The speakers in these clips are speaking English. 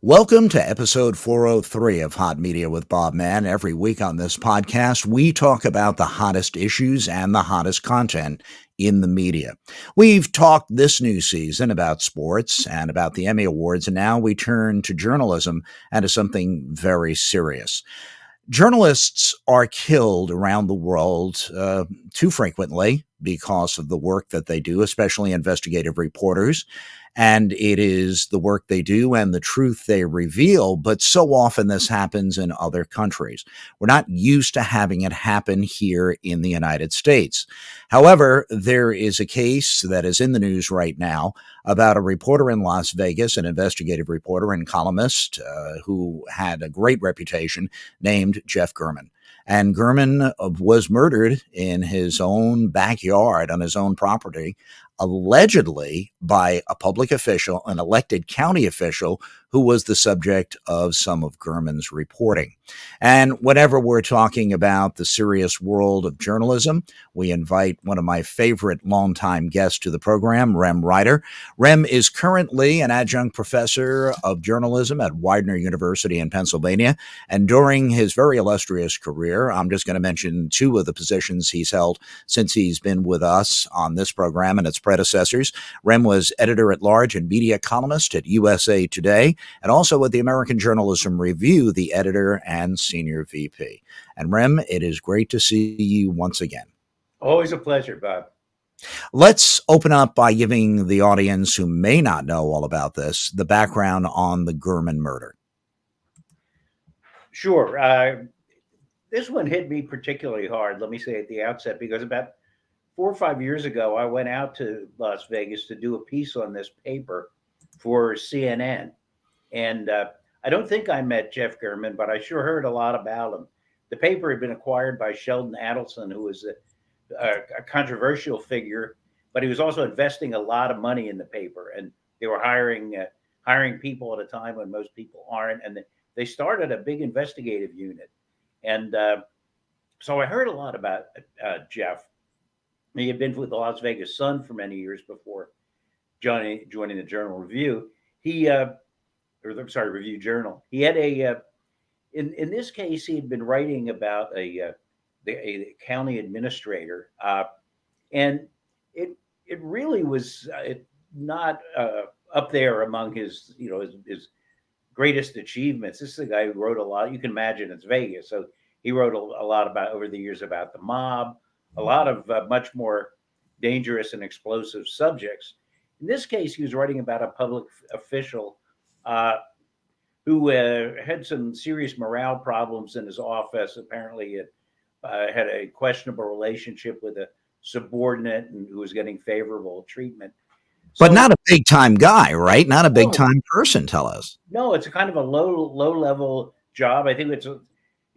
Welcome to episode 403 of Hot Media with Bob Mann. Every week on this podcast, we talk about the hottest issues and the hottest content in the media. We've talked this new season about sports and about the Emmy Awards, and now we turn to journalism and to something very serious. Journalists are killed around the world too frequently because of the work that they do, especially investigative reporters. And it is the work they do and the truth they reveal. But so often this happens in other countries. We're not used to having it happen here in the United States. However, there is a case that is in the news right now about a reporter in Las Vegas, an investigative reporter and columnist who had a great reputation, named Jeff German. And German was murdered in his own backyard on his own property, allegedly by a public official, an elected county official, who was the subject of some of German's reporting. And whenever we're talking about the serious world of journalism, we invite one of my favorite longtime guests to the program, Rem Rieder. Rem is currently an adjunct professor of journalism at Widener University in Pennsylvania. And during his very illustrious career, I'm just going to mention two of the positions he's held since he's been with us on this program and its predecessors. Rem was editor-at-large and media columnist at USA Today, and also at the American Journalism Review, the editor and senior VP. And Rem, it is great to see you once again. Always a pleasure, Bob. Let's open up by giving the audience who may not know all about this the background on the German murder. Sure. This one hit me particularly hard, let me say at the outset, because about 4 or 5 years ago, I went out to Las Vegas to do a piece on this paper for CNN. And I don't think I met Jeff German, but I sure heard a lot about him. The paper had been acquired by Sheldon Adelson, who was a controversial figure, but he was also investing a lot of money in the paper. And they were hiring people at a time when most people aren't. And they started a big investigative unit. And so I heard a lot about Jeff. He had been with the Las Vegas Sun for many years before joining the Journal Review. Review Journal. He had in this case, he had been writing about a county administrator, and it really was not up there among his greatest achievements. This is a guy who wrote a lot. You can imagine it's Vegas, so he wrote a lot about over the years about the mob, a lot of much more dangerous and explosive subjects. In this case, he was writing about a public official who had some serious morale problems in his office. Apparently, it had a questionable relationship with a subordinate and who was getting favorable treatment. But not a big-time guy, right? Not a big-time person, tell us. No, it's a kind of a low-level job. I think it's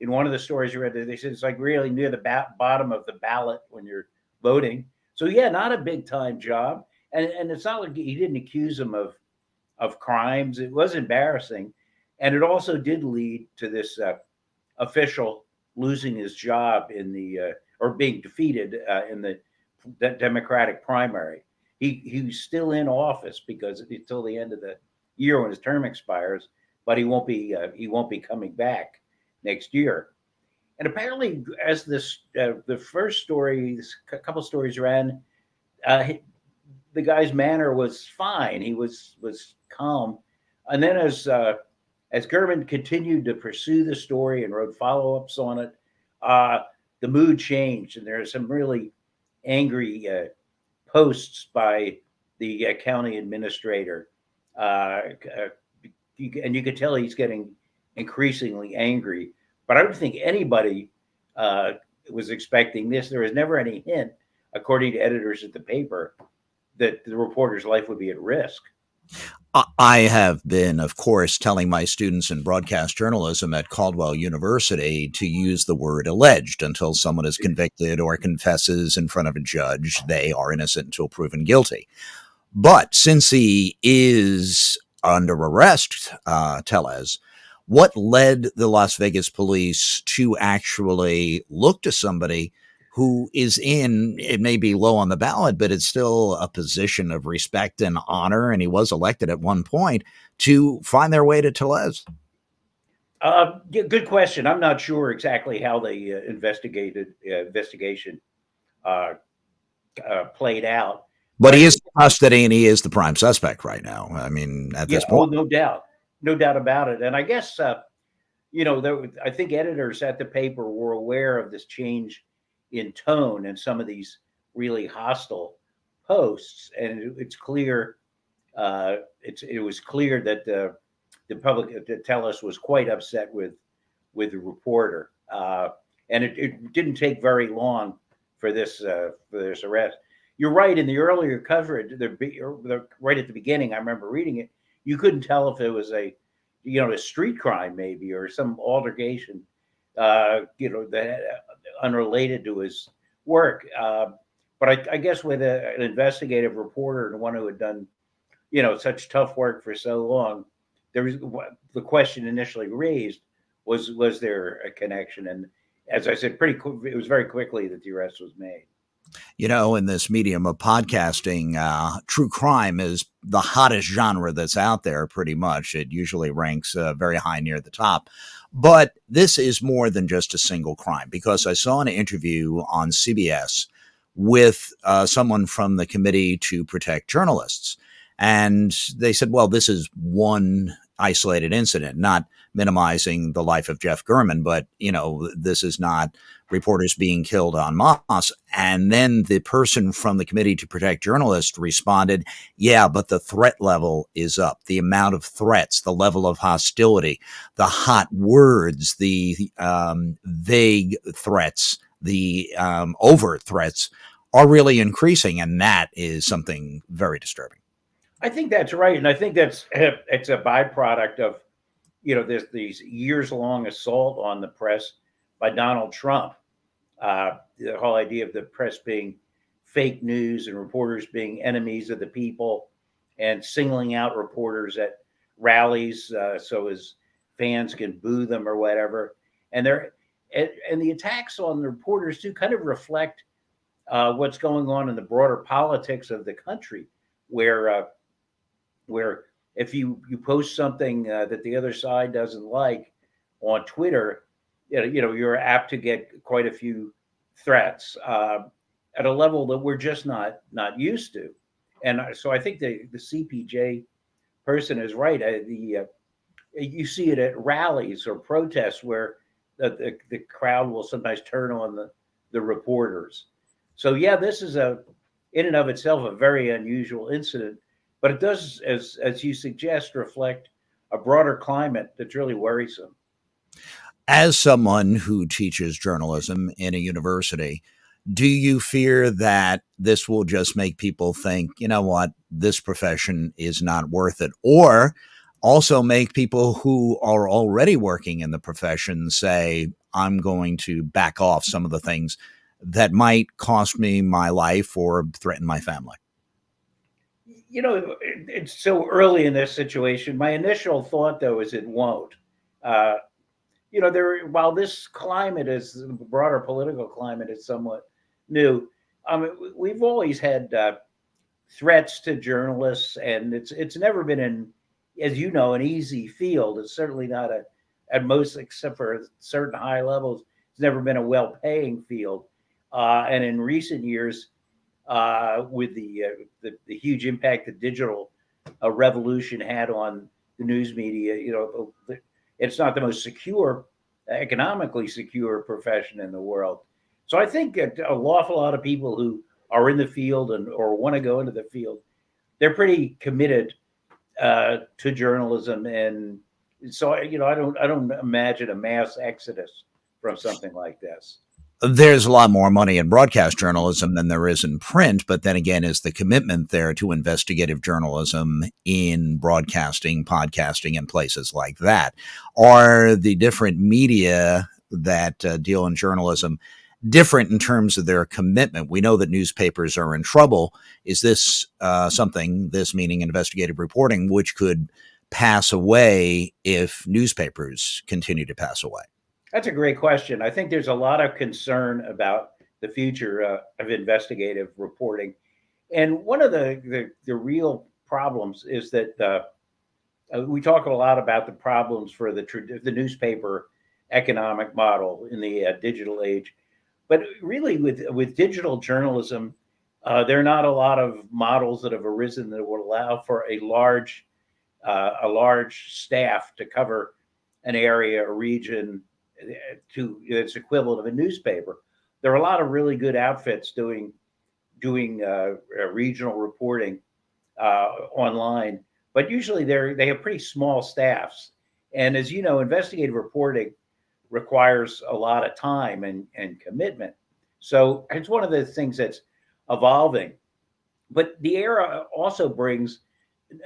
in one of the stories you read, they said it's like really near the bottom of the ballot when you're voting. So, yeah, not a big-time job. And it's not like he didn't accuse him of crimes. It was embarrassing. And it also did lead to this official losing his job or being defeated in the Democratic primary. He's still in office because until the end of the year when his term expires, but he won't be coming back next year. And apparently, as the first story, a couple stories ran, the guy's manner was fine. He was calm. And then as German continued to pursue the story and wrote follow-ups on it, the mood changed, and there are some really angry posts by the county administrator, and you could tell he's getting increasingly angry. But I don't think anybody was expecting this. There was never any hint, according to editors at the paper, that the reporter's life would be at risk. I have been, of course, telling my students in broadcast journalism at Caldwell University to use the word alleged until someone is convicted or confesses in front of a judge. They are innocent until proven guilty. But since he is under arrest, Tellez, what led the Las Vegas police to actually look to somebody who is in, it may be low on the ballot, but it's still a position of respect and honor, and he was elected at one point, to find their way to Tellez? Good question. I'm not sure exactly how the investigation uh, played out, but But I he is think, in custody and he is the prime suspect right now. I mean, at yeah, this oh, point. no doubt about it. And I guess I think editors at the paper were aware of this change in tone and some of these really hostile posts, and it's clear. It was clear that the public, Tellus, was quite upset with the reporter, and it didn't take very long for this arrest. You're right. In the earlier coverage, right at the beginning, I remember reading it. You couldn't tell if it was a street crime maybe or some altercation, that unrelated to his work. But I guess with an investigative reporter and one who had done such tough work for so long, there was the question initially raised was there a connection? And as I said, it was very quickly that the arrest was made. In this medium of podcasting, true crime is the hottest genre that's out there, pretty much. It usually ranks very high near the top. But this is more than just a single crime, because I saw an interview on CBS with someone from the Committee to Protect Journalists. And they said, well, this is one isolated incident, not minimizing the life of Jeff Gurman, but, this is not reporters being killed en masse. And then the person from the Committee to Protect Journalists responded, yeah, but the threat level is up. The amount of threats, the level of hostility, the hot words, the vague threats, the overt threats are really increasing. And that is something very disturbing. I think that's right, and I think it's a byproduct of these years long assault on the press by Donald Trump. The whole idea of the press being fake news and reporters being enemies of the people, and singling out reporters at rallies so his fans can boo them or whatever. And the attacks on the reporters too kind of reflect what's going on in the broader politics of the country, where if you post something that the other side doesn't like on Twitter, you're apt to get quite a few threats at a level that we're just not used to. And so I think the CPJ person is right. You see it at rallies or protests where the crowd will sometimes turn on the reporters. So yeah, this is in and of itself a very unusual incident, but it does, as you suggest, reflect a broader climate that's really worrisome. As someone who teaches journalism in a university, do you fear that this will just make people think, you know what, this profession is not worth it? Or also make people who are already working in the profession say, I'm going to back off some of the things that might cost me my life or threaten my family? It's so early in this situation. My initial thought, though, is it won't. Uh, while this climate is the broader political climate is somewhat new. We've always had threats to journalists, and it's never been as an easy field. It's certainly not at most, except for certain high levels, it's never been a well-paying field. And in recent years, with the huge impact the digital revolution had on the news media, it's not the most secure, economically secure profession in the world. So I think an awful lot of people who are in the field or want to go into the field, they're pretty committed to journalism, and so I don't imagine a mass exodus from something like this. There's a lot more money in broadcast journalism than there is in print, but then again, is the commitment there to investigative journalism in broadcasting, podcasting, and places like that? Are the different media that deal in journalism different in terms of their commitment? We know that newspapers are in trouble. Is this something, this meaning investigative reporting, which could pass away if newspapers continue to pass away? That's a great question. I think there's a lot of concern about the future of investigative reporting, and one of the real problems is that we talk a lot about the problems for the newspaper economic model in the digital age, but really with digital journalism, there are not a lot of models that have arisen that would allow for a large staff to cover an area, a region, to its equivalent of a newspaper. There are a lot of really good outfits doing regional reporting online, but usually they have pretty small staffs. And as you know, investigative reporting requires a lot of time and commitment. So it's one of the things that's evolving. But the era also brings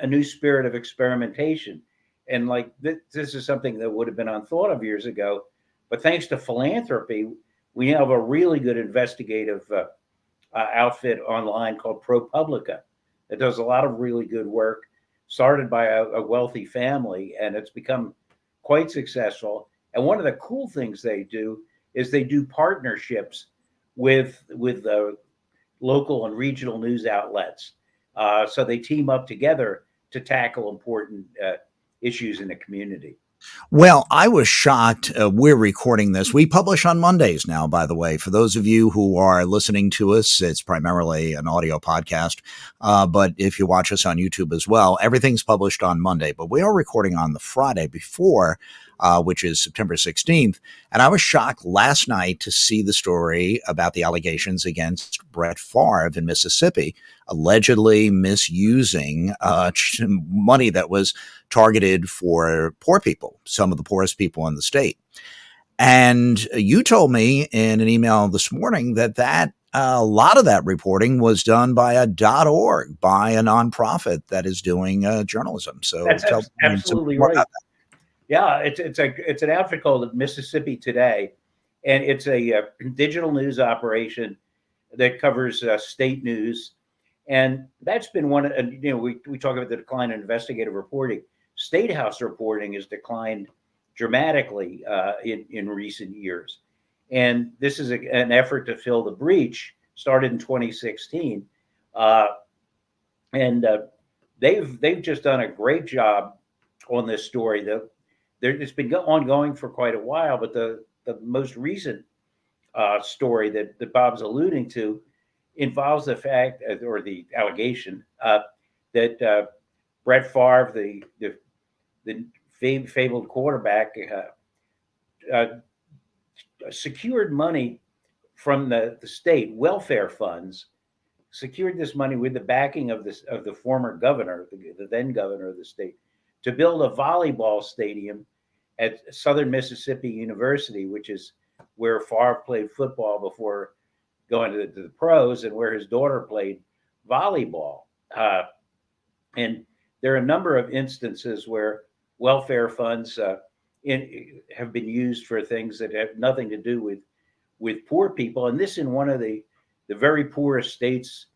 a new spirit of experimentation. And like this is something that would have been unthought of years ago. But thanks to philanthropy, we have a really good investigative outfit online called ProPublica that does a lot of really good work, started by a wealthy family, and it's become quite successful. And one of the cool things they do is they do partnerships with local and regional news outlets. So they team up together to tackle important issues in the community. Well, I was shocked. We're recording this. We publish on Mondays now, by the way. For those of you who are listening to us, it's primarily an audio podcast. But if you watch us on YouTube as well, everything's published on Monday. But we are recording on the Friday before, which is September 16th. And I was shocked last night to see the story about the allegations against Brett Favre in Mississippi, allegedly misusing money that was targeted for poor people, some of the poorest people in the state. And you told me in an email this morning that a lot of that reporting was done by a .org, by a nonprofit that is doing journalism. So that's tell absolutely right. Yeah, it's an outfit called Mississippi Today, and it's a digital news operation that covers state news, and that's been one. And we talk about the decline in investigative reporting. State House reporting has declined dramatically in recent years, and this is an effort to fill the breach. Started in 2016, and they've just done a great job on this story. It's been ongoing for quite a while, but the most recent story that Bob's alluding to involves the fact, or the allegation, that Brett Favre, the fabled quarterback, secured money from the state welfare funds, secured this money with the backing of the former governor, the then governor of the state, to build a volleyball stadium at Southern Mississippi University, which is where Favre played football before going to the pros, and where his daughter played volleyball. And there are a number of instances where welfare funds have been used for things that have nothing to do with poor people, and this in one of the very poorest states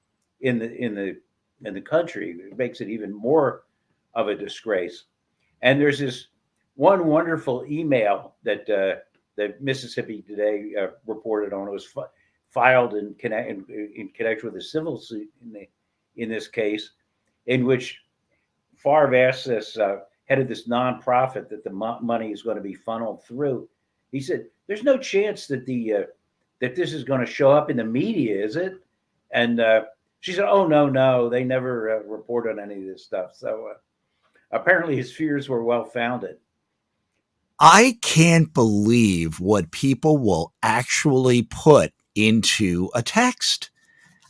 in the country. It makes it even more of a disgrace. And there's this one wonderful email that Mississippi Today reported on. It was filed in connection with a civil suit in this case, in which Favre asked this head of this nonprofit that the money is going to be funneled through. He said, "There's no chance that that this is going to show up in the media, is it?" And she said, "Oh, no, they never report on any of this stuff." So apparently his fears were well founded. I can't believe what people will actually put into a text.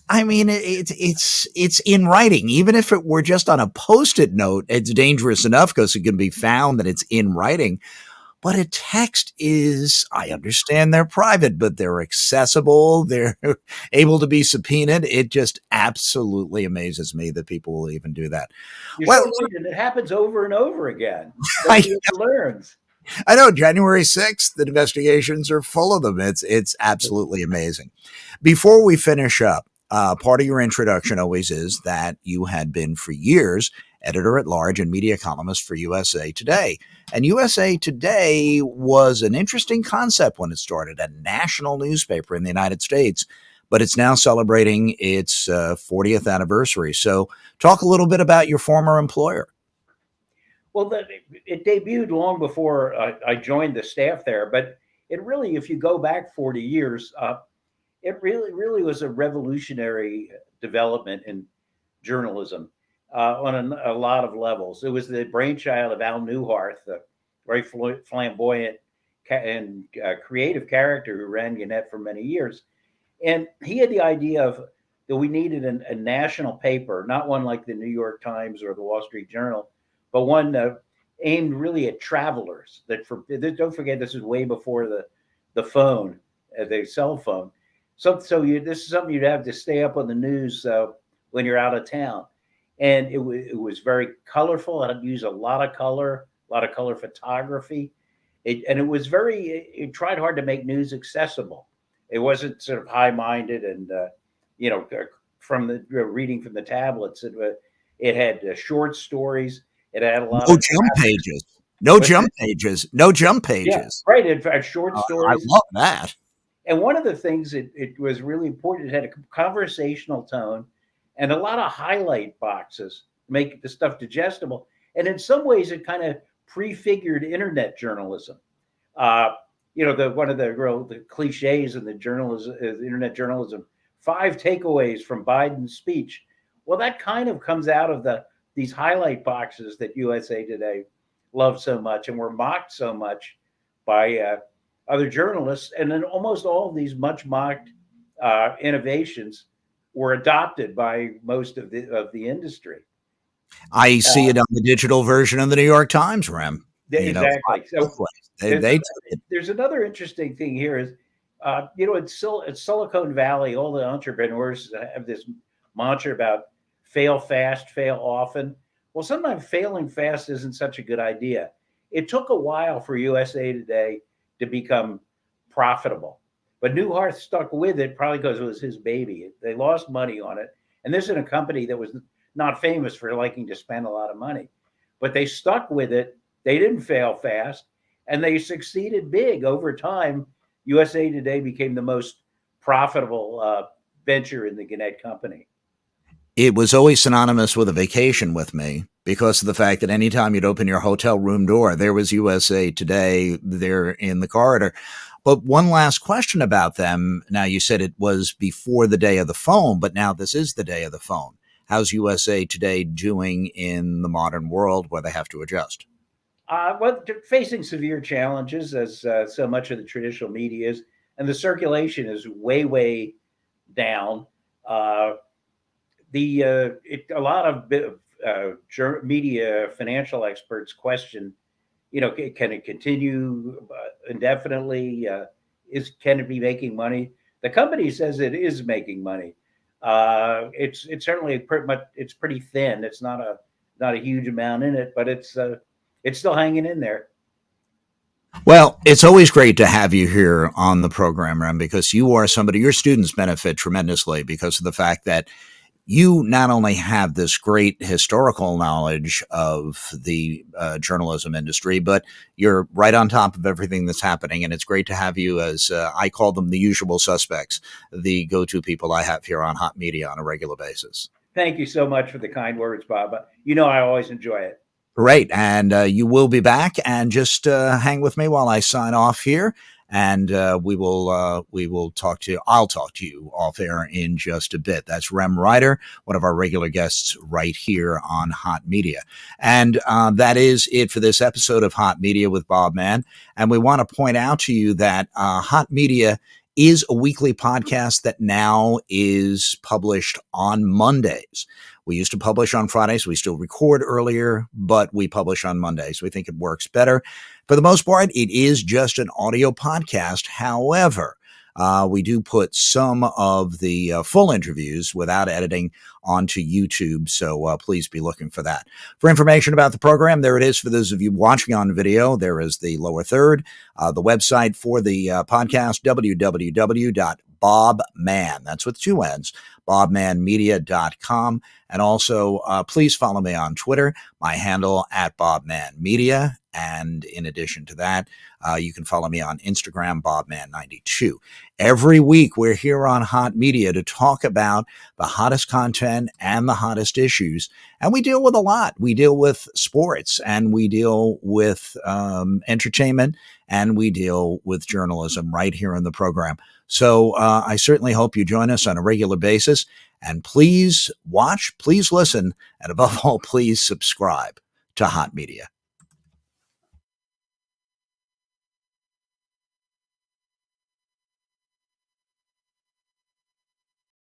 I mean, it's in writing. Even if it were just on a Post-it note, it's dangerous enough because it can be found that it's in writing. But a text is, I understand they're private, but they're accessible. They're able to be subpoenaed. It just absolutely amazes me that people will even do that. You're so right, and it happens over and over again. I learns. I know, January 6th, the investigations are full of them. It's absolutely amazing. Before we finish up, part of your introduction always is that you had been for years editor-at-large and media columnist for USA Today. And USA Today was an interesting concept when it started, a national newspaper in the United States, but it's now celebrating its 40th anniversary. So talk a little bit about your former employer. Well, it debuted long before I joined the staff there, but it really, if you go back 40 years, it really was a revolutionary development in journalism on a lot of levels. It was the brainchild of Al Newhart, the very flamboyant and creative character who ran Gannett for many years. And he had the idea of that we needed a national paper, not one like the New York Times or the Wall Street Journal, but one aimed really at travelers. Don't forget, this is way before the phone, the cell phone. This is something you'd have to stay up on the news when you're out of town, and it was very colorful. It used a lot of color photography. It was it tried hard to make news accessible. It wasn't sort of high minded and from the reading from the tablets. It had short stories. It had a lot No of jump graphics. pages. No What's jump that? pages. No jump Yeah, pages. right. It had short I stories. love that. And one of the things it was really important, it had a conversational tone and a lot of highlight boxes to make the stuff digestible. And in some ways, it kind of prefigured internet journalism. Uh, one of the cliches in the journalism, internet journalism, 5 takeaways from Biden's speech. Well, that kind of comes out of these highlight boxes that USA Today loved so much and were mocked so much by other journalists, and then almost all of these much mocked innovations were adopted by most of the industry. I see it on the digital version of the New York Times, Rem. Exactly. So they there's another interesting thing here is, in Silicon Valley, all the entrepreneurs have this mantra about fail fast, fail often. Well, sometimes failing fast isn't such a good idea. It took a while for USA Today to become profitable, but Newhart stuck with it probably because it was his baby. They lost money on it, and this is a company that was not famous for liking to spend a lot of money, but they stuck with it. They didn't fail fast, and they succeeded big over time. USA Today became the most profitable venture in the Gannett company. It was always synonymous with a vacation with me because of the fact that anytime you'd open your hotel room door, there was USA Today there in the corridor. But one last question about them. Now, you said it was before the day of the phone, but now this is the day of the phone. How's USA Today doing in the modern world where they have to adjust? Well, they're facing severe challenges as so much of the traditional media is, and the circulation is way, way down. Uh, a lot of media financial experts question, can it continue indefinitely? Can it be making money? The company says it is making money. It's certainly it's pretty thin. It's not a huge amount in it, but it's still hanging in there. Well, it's always great to have you here on the program, Rem, because you are somebody, your students benefit tremendously because of the fact that you not only have this great historical knowledge of the journalism industry, but you're right on top of everything that's happening. And it's great to have you as I call them the usual suspects, the go-to people I have here on Hot Media on a regular basis. Thank you so much for the kind words, Bob. I always enjoy it. Great. And you will be back, and just hang with me while I sign off here. And we will talk to you. I'll talk to you off air in just a bit. That's Rem Rieder, one of our regular guests right here on Hot Media. And that is it for this episode of Hot Media with Bob Mann. And we want to point out to you that Hot Media is a weekly podcast that now is published on Mondays. We used to publish on Fridays. We still record earlier, but we publish on Mondays. We think it works better. For the most part, it is just an audio podcast. However, we do put some of the full interviews without editing onto YouTube, so please be looking for that. For information about the program, there it is for those of you watching on video. There is the lower third, the website for the podcast, www.bobmann, that's with 2 N's, bobmanmedia.com. And also, please follow me on Twitter, my handle @BobMannMedia. And in addition to that, you can follow me on Instagram, BobMann92. Every week, we're here on Hot Media to talk about the hottest content and the hottest issues. And we deal with a lot. We deal with sports, and we deal with entertainment, and we deal with journalism right here in the program. So I certainly hope you join us on a regular basis. And please watch, please listen, and above all, please subscribe to Hot Media.